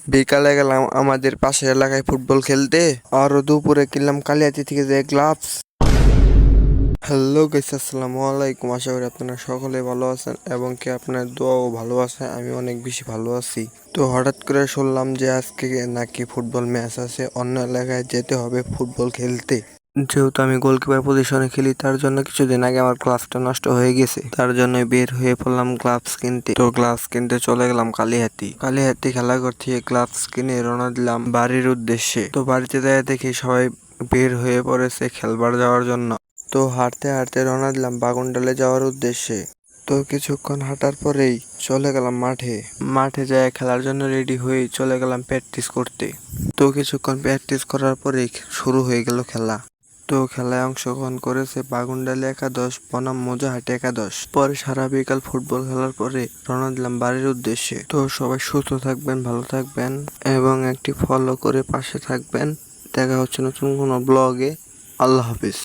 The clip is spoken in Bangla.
বিকালে গেলাম আমাদের পাশের এলাকায় ফুটবল খেলতে। আরো দুপুরে কিনলাম কালিয়াতি থেকে যে গ্লাভস। হ্যালো গাইস, আসসালামু আলাইকুম। আশা করি আপনারা সকলে ভালো আছেন এবং কি আপনার দোয়াও ভালো আছে। আমি অনেক বেশি ভালো আছি। তো হঠাৎ করে শুনলাম যে আজকে নাকি ফুটবল ম্যাচ আছে, অন্য এলাকায় যেতে হবে ফুটবল খেলতে। যেহেতু আমি গোলকিপার পজিশনে খেলি, তার জন্য কিছুদিন আগে আমার গ্লাভসটা নষ্ট হয়ে গেছে। তার জন্য বের হয়ে পড়লাম গ্লাভস কিনতে। তো গ্লাভস কিনতে চলে গেলাম কালিহাতি খেলাঘর থেকে গ্লাভস কিনে রওনা দিলাম বাড়ির উদ্দেশ্যে। তো বাড়িতে যাই দেখি সবাই বের হয়ে পড়েছে খেলবার যাওয়ার জন্য। তো হাঁটতে হাঁটতে রওনা দিলাম বাগুনডালে যাওয়ার উদ্দেশ্যে। তো কিছুক্ষণ হাঁটার পরেই চলে গেলাম মাঠে যেয়ে খেলার জন্য রেডি হয়ে চলে গেলাম প্র্যাকটিস করতে। তো কিছুক্ষণ প্র্যাকটিস করার পরেই শুরু হয়ে গেল খেলা। তো খেলায় অংশগ্রহণ করেছে বাগুনডালি একাদশ বনাম মোজাহাটি একাদশ। পরে সারা বিকাল ফুটবল খেলার পরে রওনা দিলাম বাড়ির উদ্দেশ্যে। তো সবাই সুস্থ থাকবেন, ভালো থাকবেন এবং একটি ফলো করে পাশে থাকবেন। দেখা হচ্ছে নতুন কোনো ব্লগে। আল্লাহ হাফিজ।